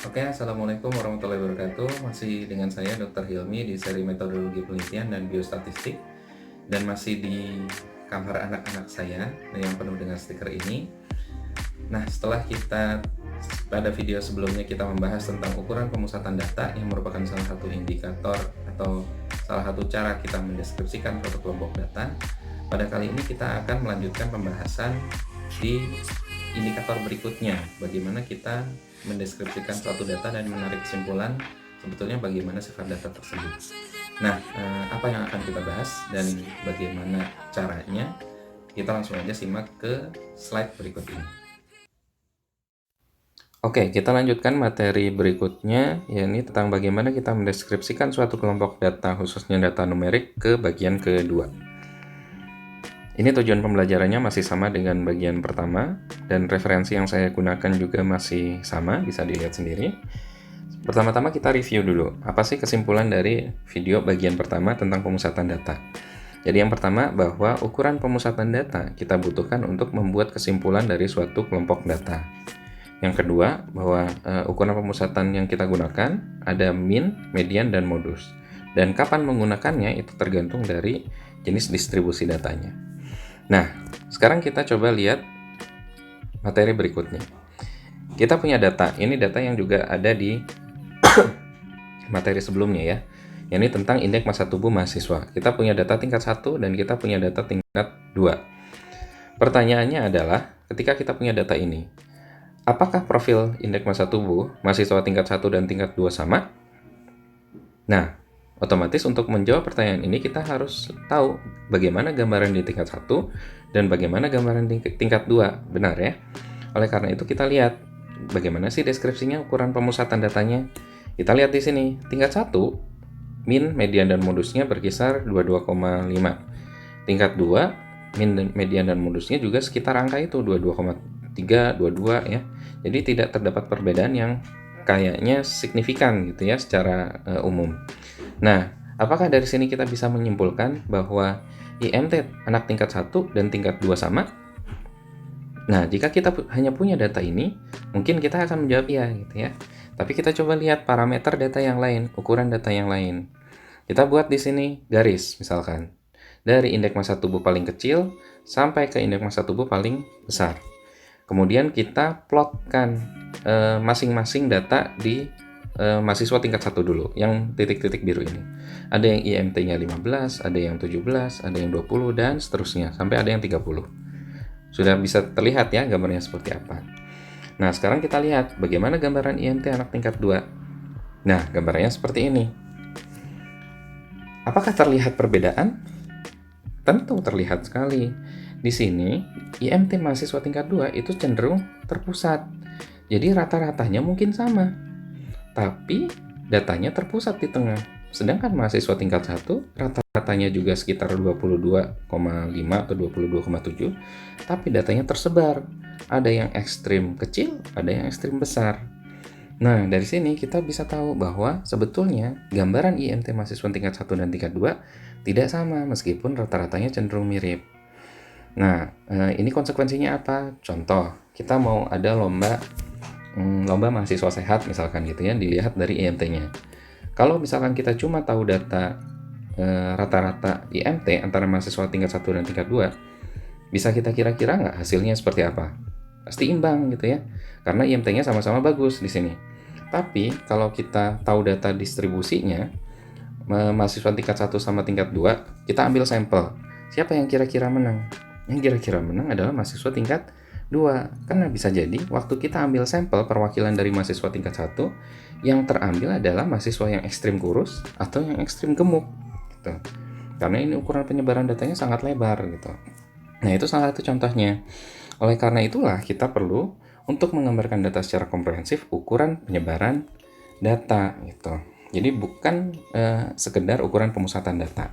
Oke, Assalamualaikum warahmatullahi wabarakatuh. Masih dengan saya Dr. Hilmi di seri metodologi penelitian dan biostatistik, dan masih di kamar anak-anak saya yang penuh dengan stiker ini. Nah, setelah kita pada video sebelumnya kita membahas tentang ukuran pemusatan data yang merupakan salah satu indikator atau salah satu cara kita mendeskripsikan suatu kelompok data. Pada kali ini kita akan melanjutkan pembahasan di indikator berikutnya, bagaimana kita mendeskripsikan suatu data dan menarik kesimpulan sebetulnya bagaimana sifat data tersebut. Nah, apa yang akan kita bahas dan bagaimana caranya? Kita langsung aja simak ke slide berikut ini. Oke, kita lanjutkan materi berikutnya, yakni tentang bagaimana kita mendeskripsikan suatu kelompok data, khususnya data numerik, ke bagian kedua. Ini tujuan pembelajarannya masih sama dengan bagian pertama, dan referensi yang saya gunakan juga masih sama, bisa dilihat sendiri. Pertama-tama kita review dulu, apa sih kesimpulan dari video bagian pertama tentang pemusatan data. Jadi yang pertama, bahwa ukuran pemusatan data kita butuhkan untuk membuat kesimpulan dari suatu kelompok data. Yang kedua, bahwa ukuran pemusatan yang kita gunakan ada min, median, dan modus. Dan kapan menggunakannya itu tergantung dari jenis distribusi datanya. Nah, sekarang kita coba lihat materi berikutnya. Kita punya data, ini data yang juga ada di materi sebelumnya ya. Ini tentang indeks massa tubuh mahasiswa. Kita punya data tingkat 1 dan kita punya data tingkat 2. Pertanyaannya adalah, ketika kita punya data ini, apakah profil indeks massa tubuh mahasiswa tingkat 1 dan tingkat 2 sama? Nah, otomatis untuk menjawab pertanyaan ini kita harus tahu bagaimana gambaran di tingkat 1 dan bagaimana gambaran di tingkat 2, benar ya? Oleh karena itu kita lihat bagaimana sih deskripsinya ukuran pemusatan datanya. Kita lihat di sini, tingkat 1 min, median, dan modusnya berkisar 22,5. Tingkat 2 min, median, dan modusnya juga sekitar angka itu 22,3, 22 ya. Jadi tidak terdapat perbedaan yang kayaknya signifikan gitu ya secara umum. Nah, apakah dari sini kita bisa menyimpulkan bahwa IMT anak tingkat 1 dan tingkat 2 sama? Nah, jika kita hanya punya data ini, mungkin kita akan menjawab iya gitu ya. Tapi kita coba lihat parameter data yang lain, ukuran data yang lain. Kita buat di sini garis misalkan. Dari indeks massa tubuh paling kecil sampai ke indeks massa tubuh paling besar. Kemudian kita plotkan masing-masing data di mahasiswa tingkat 1 dulu, yang titik-titik biru ini. Ada yang IMT-nya 15, ada yang 17, ada yang 20, dan seterusnya, sampai ada yang 30. Sudah bisa terlihat ya gambarnya seperti apa. Nah, sekarang kita lihat bagaimana gambaran IMT anak tingkat 2. Nah, gambarnya seperti ini. Apakah terlihat perbedaan? Tentu terlihat sekali. Di sini, IMT mahasiswa tingkat 2 itu cenderung terpusat. Jadi rata-ratanya mungkin sama. Tapi datanya terpusat di tengah. Sedangkan mahasiswa tingkat 1 rata-ratanya juga sekitar 22,5 atau 22,7, tapi datanya tersebar. Ada yang ekstrim kecil, ada yang ekstrim besar. Nah, dari sini kita bisa tahu bahwa sebetulnya gambaran IMT mahasiswa tingkat 1 dan tingkat 2 tidak sama meskipun rata-ratanya cenderung mirip. Nah, ini konsekuensinya apa? Contoh, kita mau ada lomba mahasiswa sehat misalkan gitu ya, dilihat dari IMT-nya. Kalau misalkan kita cuma tahu data rata-rata IMT antara mahasiswa tingkat 1 dan tingkat 2, bisa kita kira-kira nggak hasilnya seperti apa? Pasti imbang gitu ya, karena IMT-nya sama-sama bagus di sini. Tapi kalau kita tahu data distribusinya, mahasiswa tingkat 1 sama tingkat 2, kita ambil sampel. Siapa yang kira-kira menang? Yang kira-kira menang adalah mahasiswa tingkat 2. Karena bisa jadi waktu kita ambil sampel perwakilan dari mahasiswa tingkat 1, yang terambil adalah mahasiswa yang ekstrim kurus atau yang ekstrim gemuk gitu. Karena ini ukuran penyebaran datanya sangat lebar gitu. Nah, itu salah satu contohnya. Oleh karena itulah kita perlu untuk menggambarkan data secara komprehensif ukuran penyebaran data gitu. Jadi bukan sekedar ukuran pemusatan data.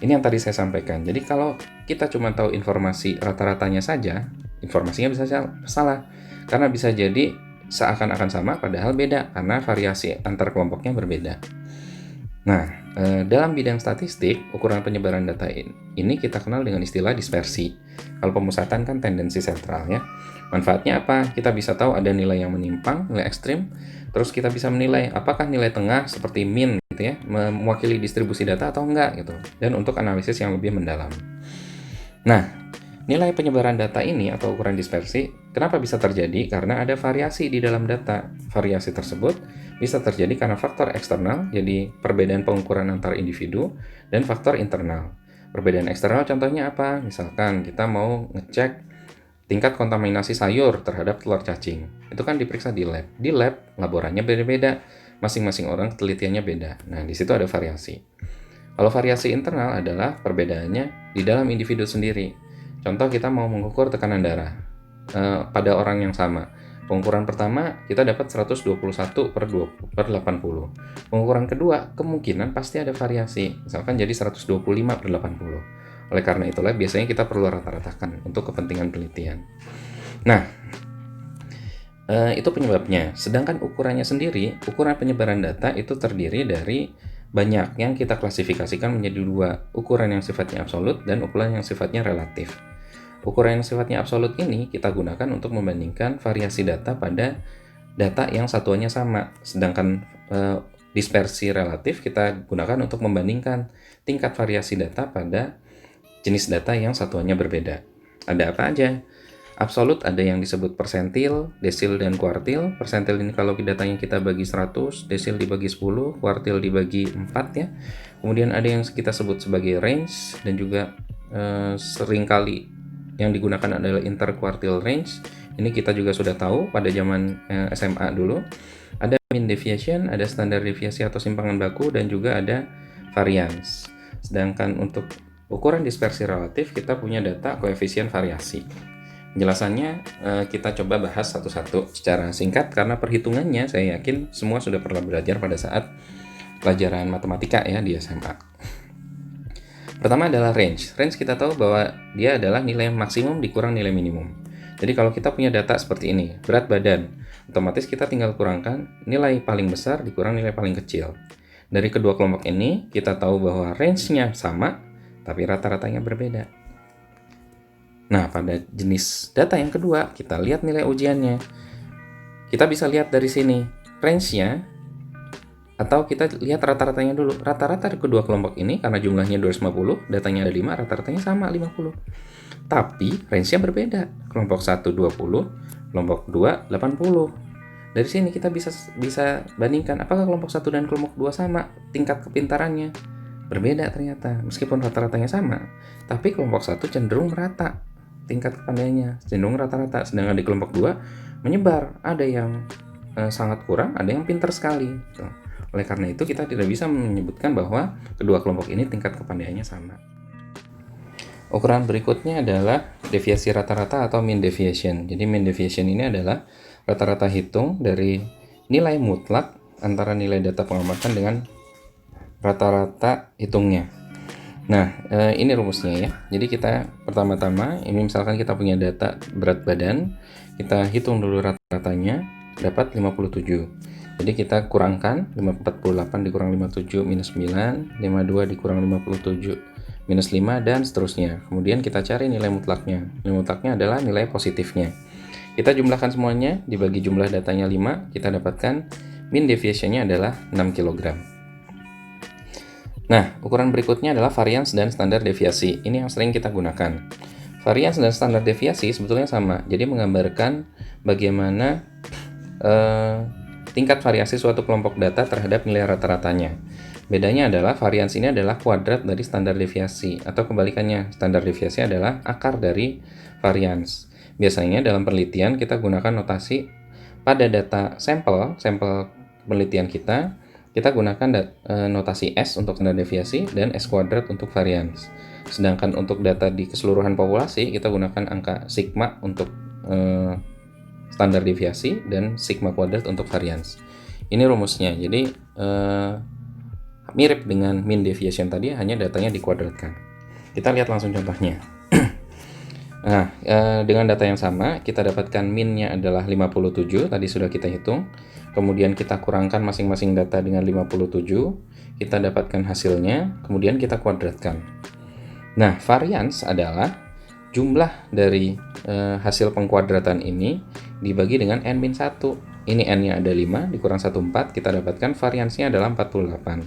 Ini yang tadi saya sampaikan. Jadi kalau kita cuma tahu informasi rata-ratanya saja, informasinya bisa salah. Karena bisa jadi seakan-akan sama padahal beda karena variasi antar kelompoknya berbeda. Nah, dalam bidang statistik, ukuran penyebaran data ini kita kenal dengan istilah dispersi. Kalau pemusatan kan tendensi sentral ya. Manfaatnya apa? Kita bisa tahu ada nilai yang menyimpang, nilai ekstrim, terus kita bisa menilai apakah nilai tengah seperti mean gitu ya, mewakili distribusi data atau enggak gitu. Dan untuk analisis yang lebih mendalam. Nah, nilai penyebaran data ini atau ukuran dispersi, kenapa bisa terjadi? Karena ada variasi di dalam data. Variasi tersebut bisa terjadi karena faktor eksternal, jadi perbedaan pengukuran antar individu, dan faktor internal. Perbedaan eksternal contohnya apa? Misalkan kita mau ngecek tingkat kontaminasi sayur terhadap telur cacing. Itu kan diperiksa di lab. Di lab, laborannya beda-beda. Masing-masing orang penelitiannya beda. Nah, di situ ada variasi. Kalau variasi internal adalah perbedaannya di dalam individu sendiri. Contoh kita mau mengukur tekanan darah pada orang yang sama. Pengukuran pertama kita dapat 121 per 80. Pengukuran kedua kemungkinan pasti ada variasi, misalkan jadi 125 per 80. Oleh karena itulah biasanya kita perlu rata-ratakan untuk kepentingan penelitian. Nah, itu penyebabnya. Sedangkan ukurannya sendiri, ukuran penyebaran data itu terdiri dari banyak yang kita klasifikasikan menjadi dua, ukuran yang sifatnya absolut dan ukuran yang sifatnya relatif. Ukuran yang sifatnya absolut ini kita gunakan untuk membandingkan variasi data pada data yang satuannya sama, sedangkan dispersi relatif kita gunakan untuk membandingkan tingkat variasi data pada jenis data yang satuannya berbeda. Ada apa aja? Absolut ada yang disebut persentil, desil, dan kuartil. Persentil ini kalau datanya kita bagi 100, desil dibagi 10, kuartil dibagi 4 ya. Kemudian ada yang kita sebut sebagai range, dan juga seringkali yang digunakan adalah interquartile range. Ini kita juga sudah tahu pada zaman SMA dulu. Ada mean deviation, ada standar deviasi atau simpangan baku, dan juga ada variance. Sedangkan untuk ukuran dispersi relatif kita punya data koefisien variasi. Penjelasannya kita coba bahas satu-satu secara singkat karena perhitungannya saya yakin semua sudah pernah belajar pada saat pelajaran matematika ya di SMA. Pertama adalah range. Range kita tahu bahwa dia adalah nilai maksimum dikurang nilai minimum. Jadi kalau kita punya data seperti ini, berat badan, otomatis kita tinggal kurangkan nilai paling besar dikurang nilai paling kecil. Dari kedua kelompok ini kita tahu bahwa range-nya sama, tapi rata-ratanya berbeda. Nah, pada jenis data yang kedua, kita lihat nilai ujiannya. Kita bisa lihat dari sini, range-nya, atau kita lihat rata-ratanya dulu. Rata-rata di kedua kelompok ini, karena jumlahnya 250, datanya ada 5, rata-ratanya sama, 50. Tapi, range-nya berbeda. Kelompok 1, 20, kelompok 2, 80. Dari sini kita bisa bandingkan, apakah kelompok 1 dan kelompok 2 sama tingkat kepintarannya. Berbeda ternyata, meskipun rata-ratanya sama. Tapi kelompok 1 cenderung merata. Tingkat kepandaiannya cenderung rata-rata, sedangkan di kelompok 2 menyebar, ada yang sangat kurang, ada yang pintar sekali gitu. Oleh karena itu kita tidak bisa menyebutkan bahwa kedua kelompok ini tingkat kepandaiannya sama. Ukuran berikutnya adalah deviasi rata-rata atau mean deviation. Jadi mean deviation ini adalah rata-rata hitung dari nilai mutlak antara nilai data pengamatan dengan rata-rata hitungnya. Nah, ini rumusnya ya. Jadi kita pertama-tama, ini misalkan kita punya data berat badan, kita hitung dulu rata-ratanya, dapat 57. Jadi kita kurangkan 48 dikurang 57 minus 9, 52 dikurang 57 minus 5, dan seterusnya. Kemudian kita cari nilai mutlaknya. Nilai mutlaknya adalah nilai positifnya. Kita jumlahkan semuanya, dibagi jumlah datanya 5, kita dapatkan mean deviation-nya adalah 6 kg. Nah, ukuran berikutnya adalah variance dan standar deviasi. Ini yang sering kita gunakan. Variance dan standar deviasi sebetulnya sama. Jadi menggambarkan bagaimana tingkat variasi suatu kelompok data terhadap nilai rata-ratanya. Bedanya adalah variance ini adalah kuadrat dari standar deviasi, atau kebalikannya, standar deviasi adalah akar dari variance. Biasanya dalam penelitian kita gunakan notasi pada data sampel penelitian kita gunakan notasi S untuk standar deviasi dan S kuadrat untuk variance. Sedangkan untuk data di keseluruhan populasi kita gunakan angka sigma untuk standar deviasi dan sigma kuadrat untuk variance. Ini rumusnya. Jadi mirip dengan mean deviation tadi, hanya datanya dikuadratkan. Kita lihat langsung contohnya. Nah, dengan data yang sama, kita dapatkan min-nya adalah 57, tadi sudah kita hitung. Kemudian kita kurangkan masing-masing data dengan 57, kita dapatkan hasilnya, kemudian kita kuadratkan. Nah, varians adalah jumlah dari hasil pengkuadratan ini dibagi dengan n-1. Ini n-nya ada 5, dikurang 1/4, kita dapatkan variansnya adalah 48.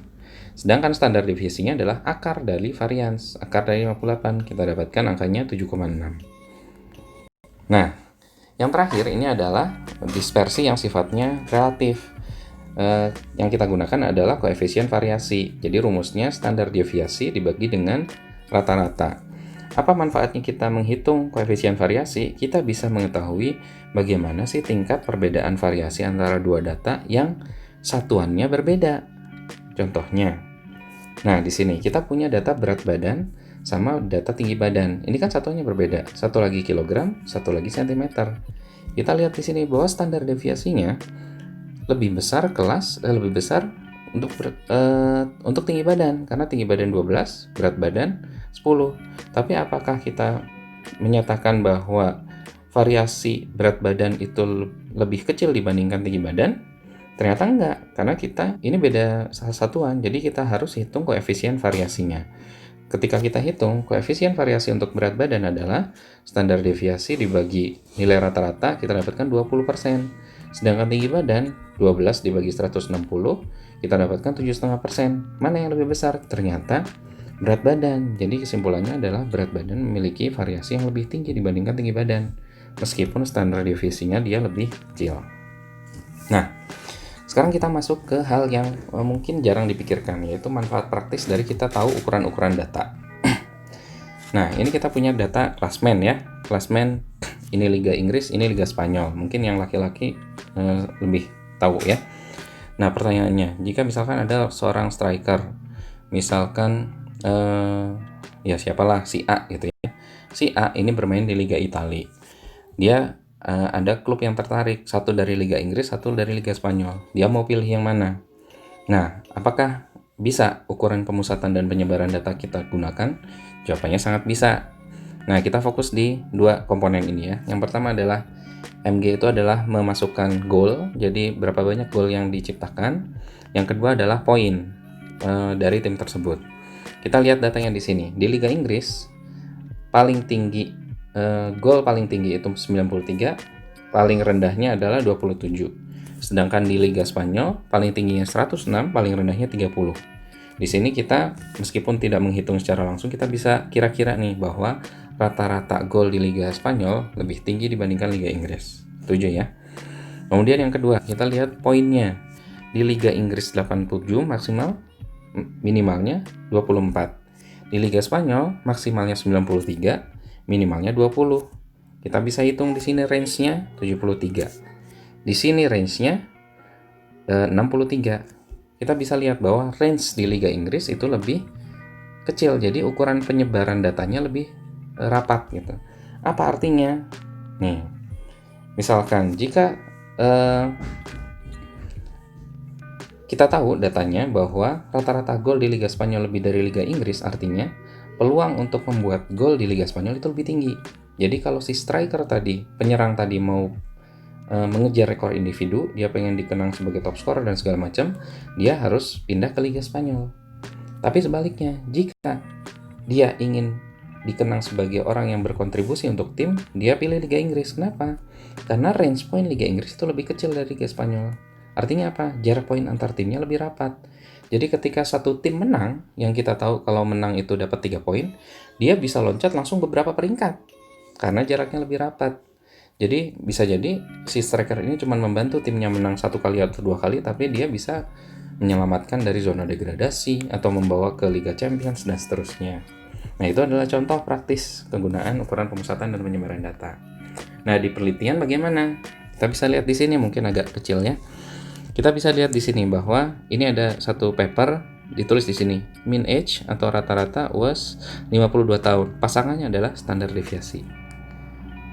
Sedangkan standar deviasinya adalah akar dari varians. Akar dari 58, kita dapatkan angkanya 7,6. Nah, yang terakhir ini adalah dispersi yang sifatnya relatif. Yang kita gunakan adalah koefisien variasi. Jadi rumusnya standar deviasi dibagi dengan rata-rata. Apa manfaatnya kita menghitung koefisien variasi? Kita bisa mengetahui bagaimana sih tingkat perbedaan variasi antara dua data yang satuannya berbeda. Contohnya, nah di sini kita punya data berat badan sama data tinggi badan. Ini kan satuannya berbeda. Satu lagi kilogram, satu lagi sentimeter. Kita lihat di sini bahwa standar deviasinya lebih besar untuk tinggi badan, karena tinggi badan 12, berat badan 10. Tapi apakah kita menyatakan bahwa variasi berat badan itu lebih kecil dibandingkan tinggi badan? Ternyata enggak, karena kita ini beda satuan, jadi kita harus hitung koefisien variasinya. Ketika kita hitung, koefisien variasi untuk berat badan adalah standar deviasi dibagi nilai rata-rata, kita dapatkan 20%. Sedangkan tinggi badan, 12 dibagi 160, kita dapatkan 7,5%. Mana yang lebih besar? Ternyata berat badan. Jadi kesimpulannya adalah berat badan memiliki variasi yang lebih tinggi dibandingkan tinggi badan, meskipun standar deviasinya dia lebih kecil. Nah, sekarang kita masuk ke hal yang mungkin jarang dipikirkan, yaitu manfaat praktis dari kita tahu ukuran-ukuran data. Nah, ini kita punya data klasmen ya. Klasmen ini Liga Inggris, ini Liga Spanyol. Mungkin yang laki-laki lebih tahu ya. Nah, pertanyaannya, jika misalkan ada seorang striker, misalkan ya siapalah, si A gitu ya. Si A ini bermain di Liga Italia. Dia ada klub yang tertarik, satu dari Liga Inggris, satu dari Liga Spanyol. Dia mau pilih yang mana? Nah, apakah bisa ukuran pemusatan dan penyebaran data kita gunakan? Jawabannya sangat bisa. Nah, kita fokus di dua komponen ini ya. Yang pertama adalah MG itu adalah memasukkan gol, jadi berapa banyak gol yang diciptakan. Yang kedua adalah poin dari tim tersebut. Kita lihat datanya di sini. Di Liga Inggris, paling tinggi gol paling tinggi itu 93, paling rendahnya adalah 27. Sedangkan di Liga Spanyol, paling tingginya 106, paling rendahnya 30. Di sini kita, meskipun tidak menghitung secara langsung, kita bisa kira-kira nih bahwa rata-rata gol di Liga Spanyol lebih tinggi dibandingkan Liga Inggris. Setuju ya? Kemudian yang kedua, kita lihat poinnya. Di Liga Inggris 87 maksimal, minimalnya 24. Di Liga Spanyol maksimalnya 93, minimalnya 20. Kita bisa hitung di sini range-nya 73. Di sini range-nya 63. Kita bisa lihat bahwa range di Liga Inggris itu lebih kecil, jadi ukuran penyebaran datanya lebih rapat gitu. Apa artinya? Nih, misalkan jika kita tahu datanya bahwa rata-rata gol di Liga Spanyol lebih dari Liga Inggris, artinya peluang untuk membuat gol di Liga Spanyol itu lebih tinggi. Jadi kalau si striker tadi, penyerang tadi mau mengejar rekor individu, dia pengen dikenang sebagai top scorer dan segala macam, dia harus pindah ke Liga Spanyol. Tapi sebaliknya, jika dia ingin dikenang sebagai orang yang berkontribusi untuk tim, dia pilih Liga Inggris. Kenapa? Karena range point Liga Inggris itu lebih kecil dari Liga Spanyol. Artinya apa? Jarak poin antar timnya lebih rapat. Jadi ketika satu tim menang, yang kita tahu kalau menang itu dapat 3 poin, dia bisa loncat langsung beberapa peringkat karena jaraknya lebih rapat. Jadi bisa jadi si striker ini cuma membantu timnya menang 1 kali atau 2 kali, tapi dia bisa menyelamatkan dari zona degradasi atau membawa ke Liga Champions dan seterusnya. Nah, itu adalah contoh praktis kegunaan ukuran pemusatan dan penyebaran data. Nah, di penelitian bagaimana? Kita bisa lihat di sini, mungkin agak kecil ya. Kita bisa lihat di sini bahwa ini ada satu paper ditulis di sini, mean age atau rata-rata was 52 tahun. Pasangannya adalah standar deviasi.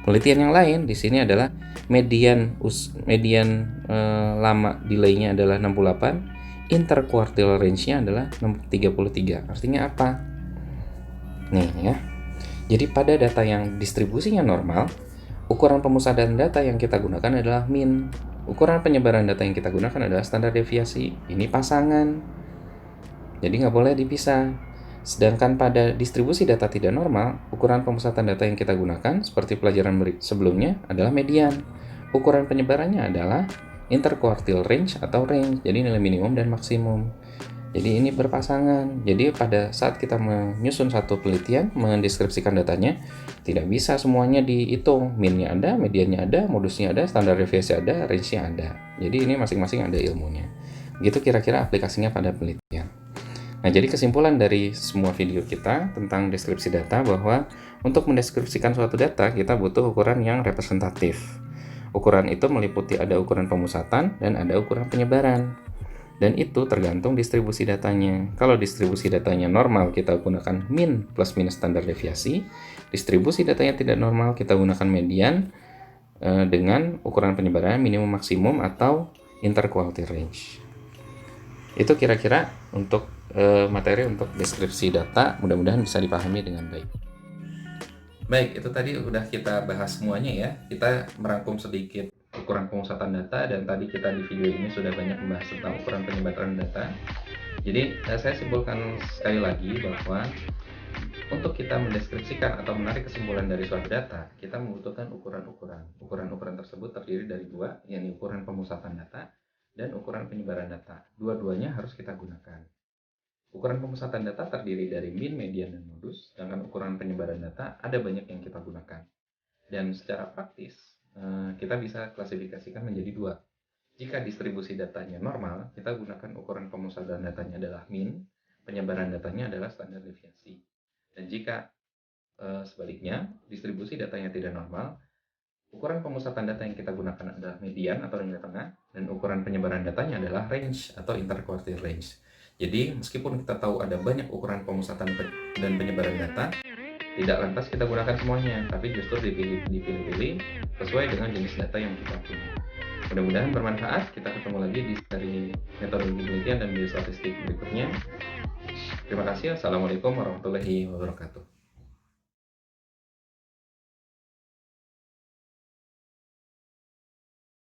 Penelitian yang lain di sini adalah median lama delay-nya adalah 68, interquartile range-nya adalah 33. Artinya apa? Nih ya. Jadi pada data yang distribusinya normal, ukuran pemusatan data yang kita gunakan adalah mean. Ukuran penyebaran data yang kita gunakan adalah standar deviasi. Ini pasangan. Jadi nggak boleh dipisah. Sedangkan pada distribusi data tidak normal, ukuran pemusatan data yang kita gunakan seperti pelajaran sebelumnya adalah median. Ukuran penyebarannya adalah interquartile range atau range, jadi nilai minimum dan maksimum. Jadi ini berpasangan. Jadi pada saat kita menyusun satu penelitian, mendeskripsikan datanya, tidak bisa semuanya dihitung. Min-nya ada, mediannya ada, modusnya ada, standar deviasi ada, range-nya ada. Jadi ini masing-masing ada ilmunya. Gitu kira-kira aplikasinya pada penelitian. Nah, jadi kesimpulan dari semua video kita tentang deskripsi data bahwa untuk mendeskripsikan suatu data, kita butuh ukuran yang representatif. Ukuran itu meliputi ada ukuran pemusatan dan ada ukuran penyebaran. Dan itu tergantung distribusi datanya. Kalau distribusi datanya normal, kita gunakan min plus minus standar deviasi. Distribusi datanya tidak normal, kita gunakan median dengan ukuran penyebaran minimum maksimum atau interquartile range. Itu kira-kira untuk materi untuk deskripsi data, mudah-mudahan bisa dipahami dengan baik. Baik, itu tadi udah kita bahas semuanya ya. Kita merangkum sedikit ukuran pemusatan data, dan tadi kita di video ini sudah banyak membahas tentang ukuran penyebaran data. Jadi saya simpulkan sekali lagi bahwa untuk kita mendeskripsikan atau menarik kesimpulan dari suatu data, kita membutuhkan ukuran-ukuran. Ukuran-ukuran tersebut terdiri dari dua, yakni ukuran pemusatan data dan ukuran penyebaran data. Dua-duanya harus kita gunakan. Ukuran pemusatan data terdiri dari min, median, dan modus, sedangkan ukuran penyebaran data ada banyak yang kita gunakan. Dan secara praktis, kita bisa klasifikasikan menjadi dua. Jika distribusi datanya normal, kita gunakan ukuran pemusatan datanya adalah min, penyebaran datanya adalah standar deviasi. Dan jika sebaliknya, distribusi datanya tidak normal, ukuran pemusatan data yang kita gunakan adalah median atau nilai tengah, dan ukuran penyebaran datanya adalah range atau interquartile range. Jadi, meskipun kita tahu ada banyak ukuran pemusatan dan penyebaran data, tidak lantas kita gunakan semuanya, tapi justru dipilih-pilih sesuai dengan jenis data yang kita punya. Mudah-mudahan bermanfaat. Kita ketemu lagi di seri metodologi penelitian dan biostatistik berikutnya. Terima kasih. Assalamualaikum warahmatullahi wabarakatuh.